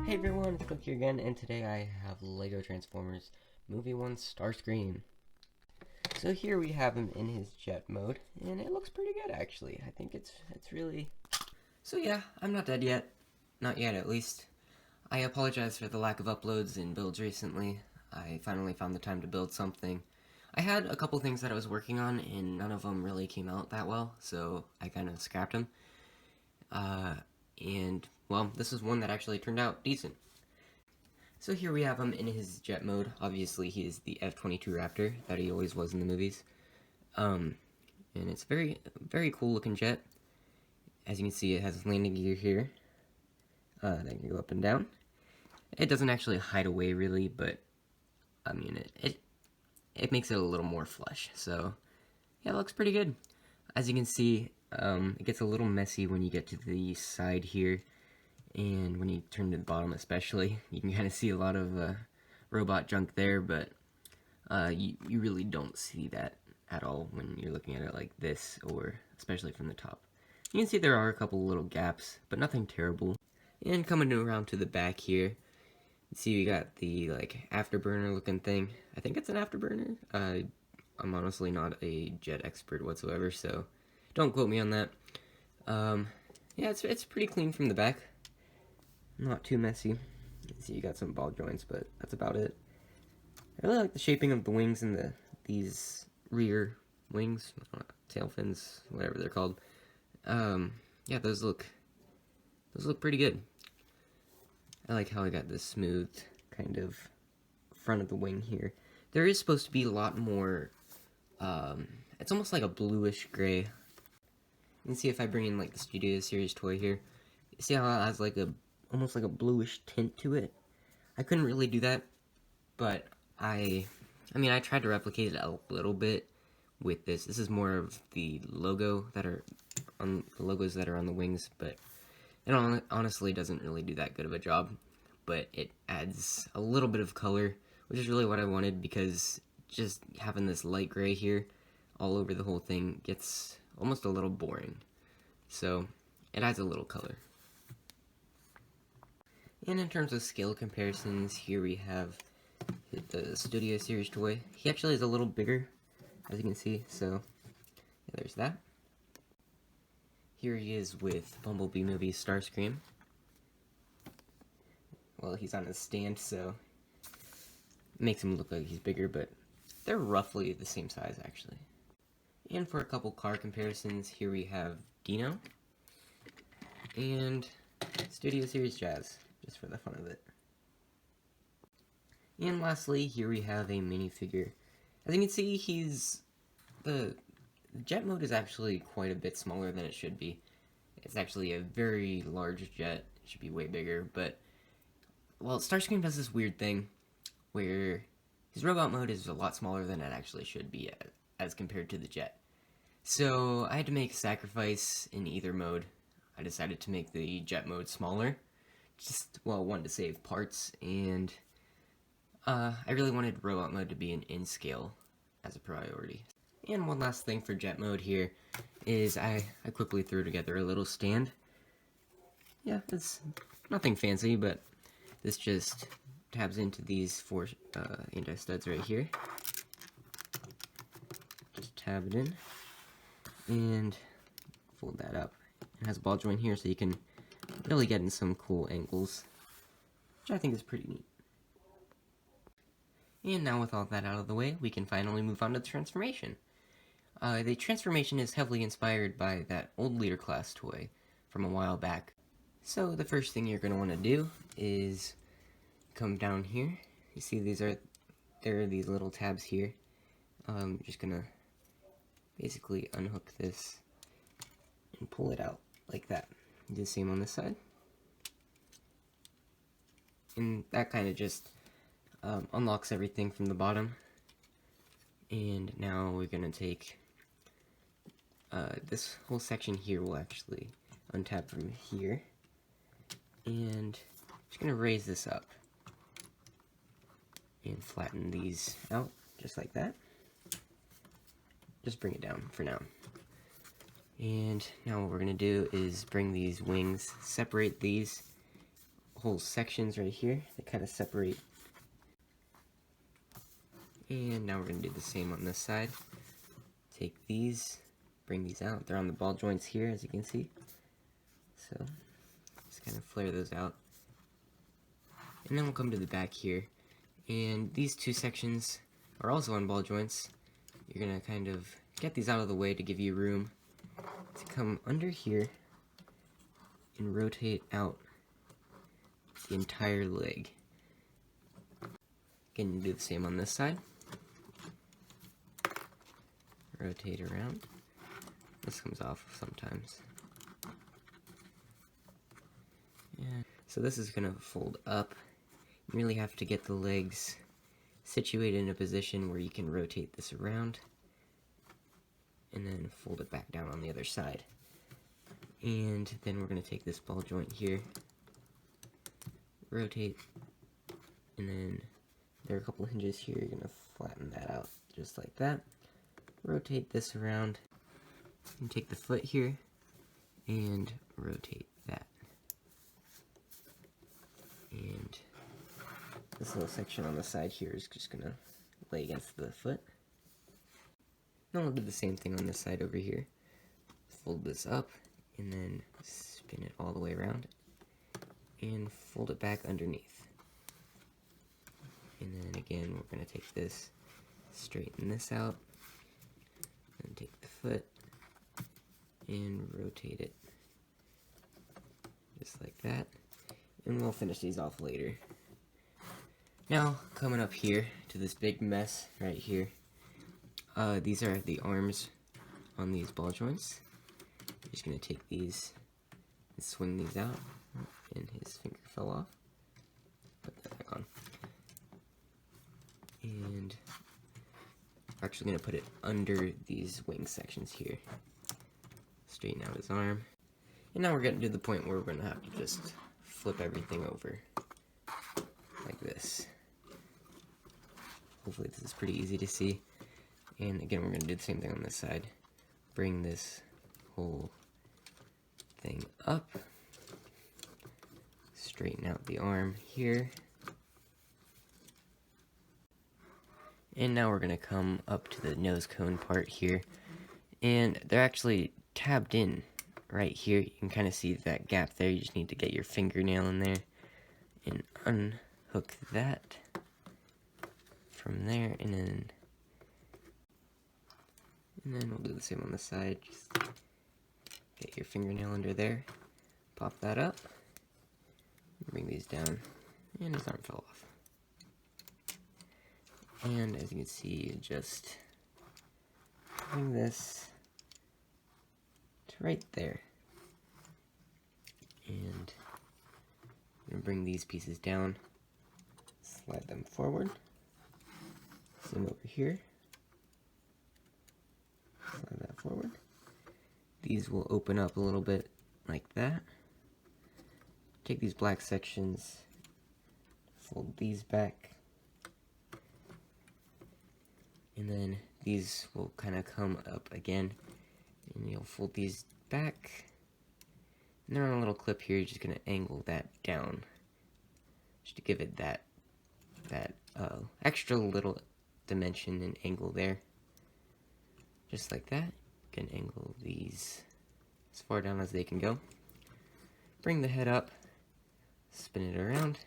Hey everyone, it's Click here again, and today I have LEGO Transformers Movie 1 Starscream. So here we have him in his jet mode, and it looks pretty good actually. I think it's really... So yeah, I'm not dead yet. Not yet, at least. I apologize for the lack of uploads and builds recently. I finally found the time to build something. I had a couple things that I was working on, and none of them really came out that well, so I kind of scrapped them. Well, this is one that actually turned out decent. So here we have him in his jet mode. Obviously, he is the F-22 Raptor that he always was in the movies. And it's very cool looking jet. As you can see, it has landing gear here. That can go up and down. It doesn't actually hide away really, but I mean, it makes it a little more flush. So yeah, it looks pretty good. As you can see, it gets a little messy when you get to the side here, and when you turn to the bottom especially. You can kind of see a lot of robot junk there, but you really don't see that at all when you're looking at it like this, or especially from the top. You can see there are a couple little gaps, but nothing terrible. And coming around to the back here, you see we got the like afterburner looking thing. I think it's an afterburner. I'm honestly not a jet expert whatsoever, so don't quote me on that. Yeah, it's pretty clean from the back. Not too messy. You can see you got some ball joints, but that's about it. I really like the shaping of the wings and these rear wings, tail fins, whatever they're called. Yeah, those look pretty good. I like how I got this smooth kind of front of the wing here. There is supposed to be a lot more, it's almost like a bluish gray. You can see if I bring in like the Studio Series toy here, you see how it has like almost like a bluish tint to it. I couldn't really do that, but I mean, I tried to replicate it a little bit with this. This is more of the logo that are on the logos that are on the wings, but it honestly doesn't really do that good of a job. But it adds a little bit of color, which is really what I wanted, because just having this light gray here all over the whole thing gets almost a little boring. So it adds a little color. And in terms of scale comparisons, here we have the Studio Series toy. He actually is a little bigger, as you can see, so yeah, there's that. Here he is with Bumblebee movie Starscream. Well, he's on a stand, so it makes him look like he's bigger, but they're roughly the same size, actually. And for a couple car comparisons, here we have Dino and Studio Series Jazz, just for the fun of it. And lastly, here we have a minifigure. As you can see, the jet mode is actually quite a bit smaller than it should be. It's actually a very large jet. It should be way bigger, but well, Starscream does this weird thing where his robot mode is a lot smaller than it actually should be as compared to the jet. So I had to make a sacrifice in either mode. I decided to make the jet mode smaller. One, to save parts, and I really wanted robot mode to be in scale as a priority. And one last thing for jet mode here is I quickly threw together a little stand. Yeah, it's nothing fancy, but this just tabs into these four anti-studs right here. Just tab it in and fold that up. It has a ball joint here, so you can really get in some cool angles, which I think is pretty neat. And now with all that out of the way, we can finally move on to the transformation. The transformation is heavily inspired by that old Leader Class toy from a while back. So the first thing you're going to want to do is come down here. You see there are these little tabs here. Just going to basically unhook this and pull it out like that. Do the same on this side. And that kind of just unlocks everything from the bottom. And now we're going to take this whole section here will actually untap from here. And just going to raise this up and flatten these out just like that. Just bring it down for now. And now what we're going to do is bring these wings, separate these whole sections right here that kind of separate. And now we're going to do the same on this side. Take these, bring these out. They're on the ball joints here, as you can see. So, just kind of flare those out. And then we'll come to the back here. And these two sections are also on ball joints. You're going to kind of get these out of the way to give you room to come under here and rotate out the entire leg. Again, you do the same on this side. Rotate around. This comes off sometimes. Yeah. So this is going to fold up. You really have to get the legs situated in a position where you can rotate this around and then fold it back down on the other side. And then we're going to take this ball joint here, rotate, and then there are a couple of hinges here. You're going to flatten that out just like that. Rotate this around, and take the foot here, and rotate that. And this little section on the side here is just going to lay against the foot. Then we'll do the same thing on this side over here. Fold this up, and then spin it all the way around, and fold it back underneath. And then again, we're going to take this, straighten this out, and take the foot, and rotate it, just like that. And we'll finish these off later. Now, coming up here to this big mess right here. These are the arms on these ball joints. I'm just going to take these and swing these out. And his finger fell off. Put that back on. And we're actually going to put it under these wing sections here. Straighten out his arm. And now we're getting to the point where we're going to have to just flip everything over. Like this. Hopefully this is pretty easy to see. And again, we're going to do the same thing on this side. Bring this whole thing up. Straighten out the arm here. And now we're going to come up to the nose cone part here. And they're actually tabbed in right here. You can kind of see that gap there. You just need to get your fingernail in there and unhook that from there. And then we'll do the same on the side. Just get your fingernail under there. Pop that up. Bring these down. And his arm fell off. And as you can see, just bring this to right there. And I'm going to bring these pieces down, slide them forward, same over here, slide that forward. These will open up a little bit like that. Take these black sections, fold these back, and then these will kind of come up again, and you'll fold these back. And then on a little clip here, you're just going to angle that down, just to give it that extra little dimension and angle there. Just like that. You can angle these as far down as they can go. Bring the head up, spin it around,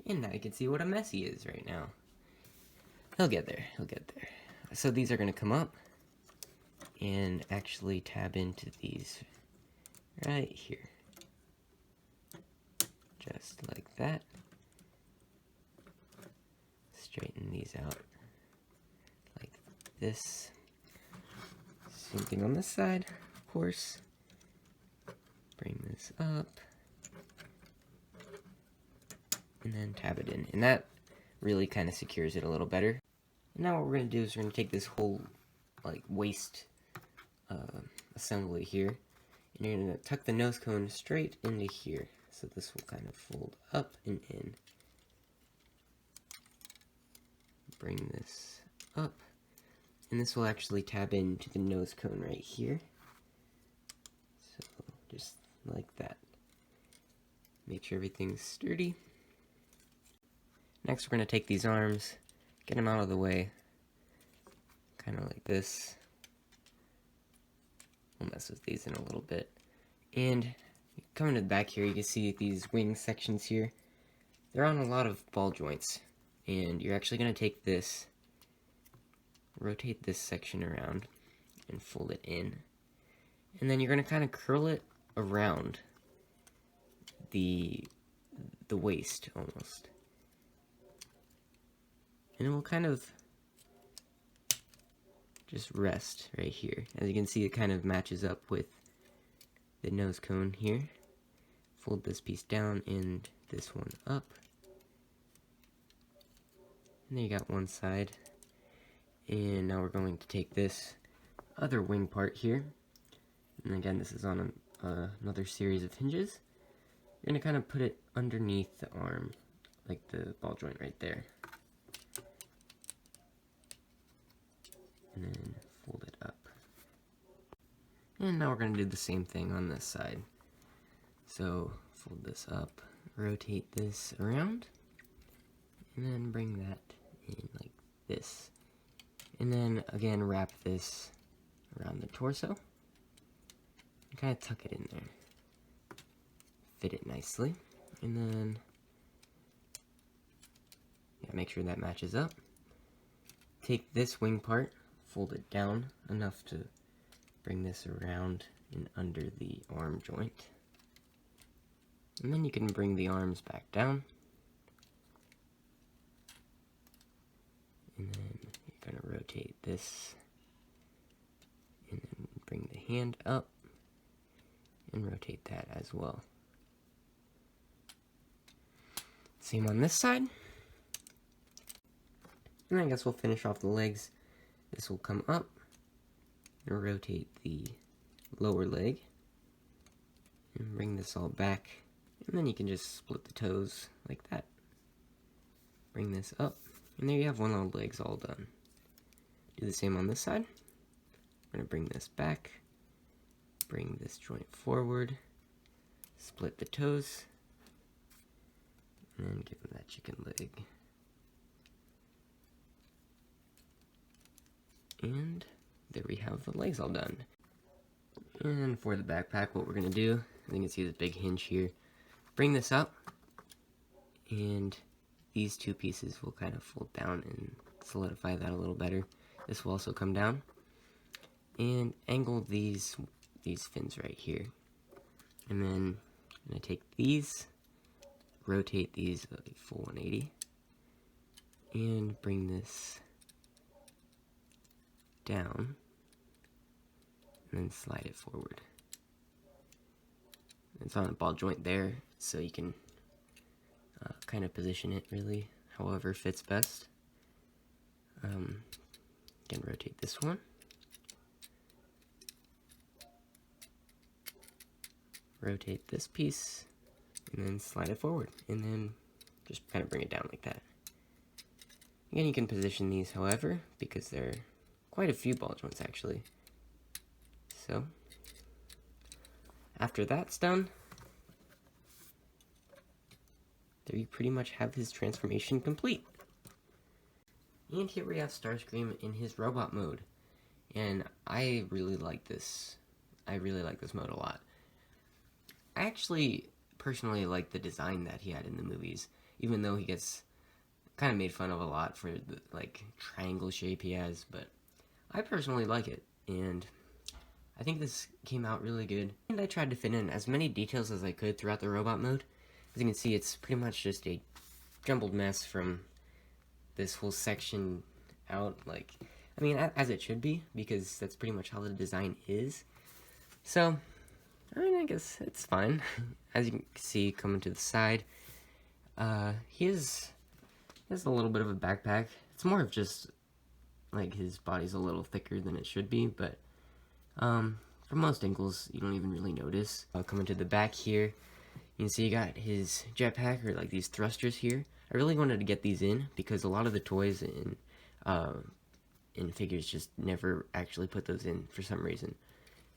and now you can see what a mess he is right now. He'll get there, he'll get there. So these are going to come up and actually tab into these right here. Just like that. Straighten these out like this. Same thing on this side, of course. Bring this up. And then tab it in. And that really kind of secures it a little better. And now what we're going to do is we're going to take this whole like waist assembly here. And you're going to tuck the nose cone straight into here. So this will kind of fold up and in. Bring this up. And this will actually tab into the nose cone right here. So just like that. Make sure everything's sturdy. Next, we're going to take these arms, get them out of the way, kind of like this. We'll mess with these in a little bit. And coming to the back here, you can see these wing sections here. They're on a lot of ball joints. And you're actually going to take this, rotate this section around, and fold it in. And then you're going to kind of curl it around the waist, almost. And it will kind of just rest right here. As you can see, it kind of matches up with the nose cone here. Fold this piece down and this one up. And there you got one side. And now we're going to take this other wing part here. And again, this is on another series of hinges. You're going to kind of put it underneath the arm, like the ball joint right there. And then fold it up. And now we're going to do the same thing on this side. So fold this up, rotate this around, and then bring that in like this. And then again wrap this around the torso. And kind of tuck it in there. Fit it nicely. And then make sure that matches up. Take this wing part, fold it down enough to bring this around and under the arm joint. And then you can bring the arms back down. And then you're going to rotate this. And then bring the hand up. And rotate that as well. Same on this side. And I guess we'll finish off the legs. This will come up. And rotate the lower leg. And bring this all back. And then you can just split the toes like that. Bring this up. And there you have one of the legs all done. Do the same on this side. We're going to bring this back. Bring this joint forward. Split the toes. And then give him that chicken leg. And there we have the legs all done. And for the backpack, what we're going to do, as you can see this big hinge here, bring this up, and these two pieces will kind of fold down and solidify that a little better. This will also come down, and angle these fins right here. And then I'm going to take these, rotate these a full 180, and bring this down, and then slide it forward. It's on a ball joint there, so you can kind of position it really however fits best. Again, rotate this one. Rotate this piece, and then slide it forward, and then just kind of bring it down like that. Again, you can position these however, because there are quite a few ball joints actually. So, after that's done, there you pretty much have his transformation complete. And here we have Starscream in his robot mode. And I really like this. I really like this mode a lot. I actually personally like the design that he had in the movies, even though he gets kind of made fun of a lot for the like triangle shape he has, but I personally like it, and I think this came out really good. And I tried to fit in as many details as I could throughout the robot mode. As you can see, it's pretty much just a jumbled mess from this whole section out, like, I mean, as it should be, because that's pretty much how the design is. So, I mean, I guess it's fine. As you can see, coming to the side, he has a little bit of a backpack. It's more of just, like, his body's a little thicker than it should be, but, from most angles, you don't even really notice. Coming to the back here, you can see you got his jetpack, or, like, these thrusters here. I really wanted to get these in, because a lot of the toys in figures just never actually put those in for some reason.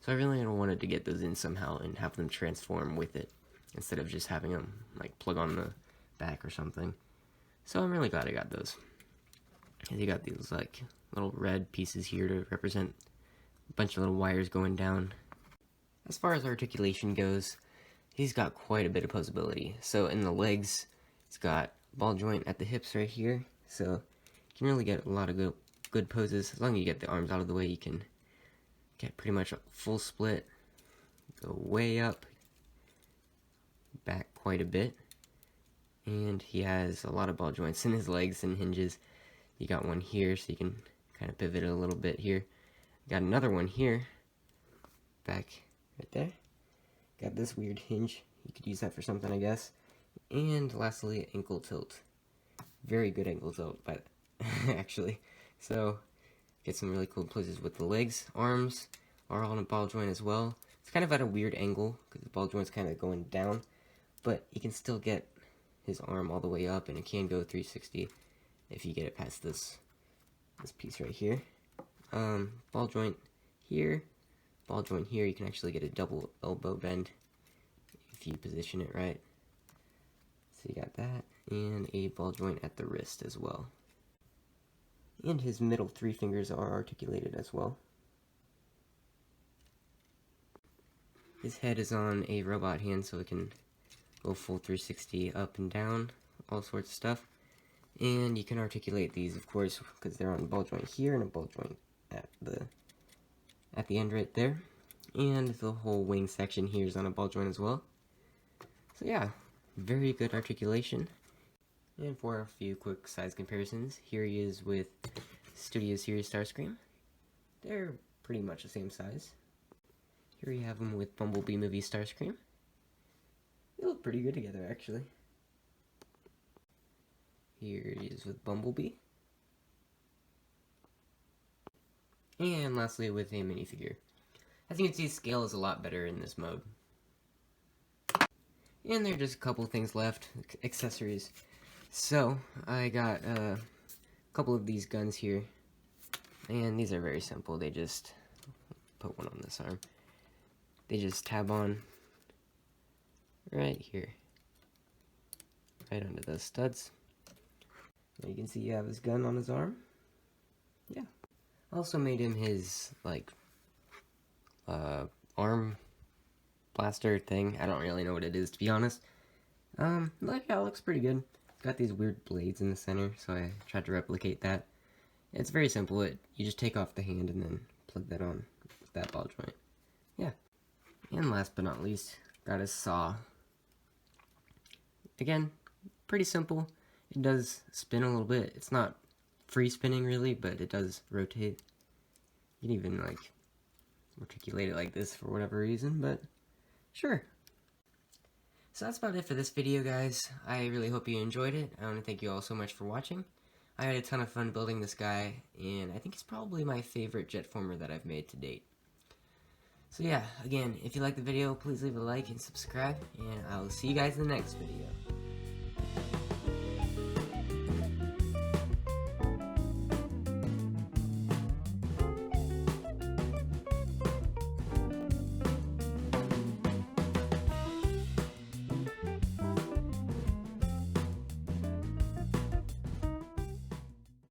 So I really wanted to get those in somehow and have them transform with it. instead of just having them like plug on the back or something. So I'm really glad I got those. And you got these like little red pieces here to represent a bunch of little wires going down. As far as articulation goes, he's got quite a bit of posability. So in the legs, it's got ball joint at the hips right here. So you can really get a lot of good poses. As long as you get the arms out of the way, you can get pretty much a full split. Go way up, back quite a bit. And he has a lot of ball joints in his legs and hinges. You got one here, so you can kind of pivot it a little bit here. Got another one here, back right there. Got this weird hinge. You could use that for something, I guess. And lastly, ankle tilt. Very good ankle tilt, but actually. So, get some really cool poses with the legs. Arms are on a ball joint as well. It's kind of at a weird angle, because the ball joint's kind of going down. But you can still get his arm all the way up, and it can go 360 if you get it past this piece right here. Ball joint here, ball joint here. You can actually get a double elbow bend if you position it right. So you got that, and a ball joint at the wrist as well. And his middle 3 fingers are articulated as well. His head is on a robot hand, so it can go full 360 up and down, all sorts of stuff. And you can articulate these, of course, because they're on a ball joint here and a ball joint at the end right there. And the whole wing section here is on a ball joint as well. So yeah, very good articulation. And for a few quick size comparisons, here he is with Studio Series Starscream. They're pretty much the same size. Here you have him with Bumblebee movie Starscream. They look pretty good together, actually. Here he is with Bumblebee. And lastly with a minifigure. As you can see, scale is a lot better in this mode. And there are just a couple things left, accessories. So, I got a couple of these guns here. And these are very simple. They just put one on this arm. They just tab on right here. Right under those studs. Now you can see you have his gun on his arm. Yeah. I also made him his, like, arm blaster thing. I don't really know what it is, to be honest. Like, yeah, it looks pretty good. It's got these weird blades in the center, so I tried to replicate that. It's very simple. You just take off the hand and then plug that on with that ball joint. Yeah. And last but not least, got a saw. Again, pretty simple. It does spin a little bit. It's not free spinning really, but it does rotate. You can even like articulate it like this for whatever reason, but sure. So that's about it for this video, guys. I really hope you enjoyed it. I want to thank you all so much for watching. I had a ton of fun building this guy, and I think it's probably my favorite Jetformer that I've made to date. So yeah, again, if you liked the video, please leave a like and subscribe, and I'll see you guys in the next video.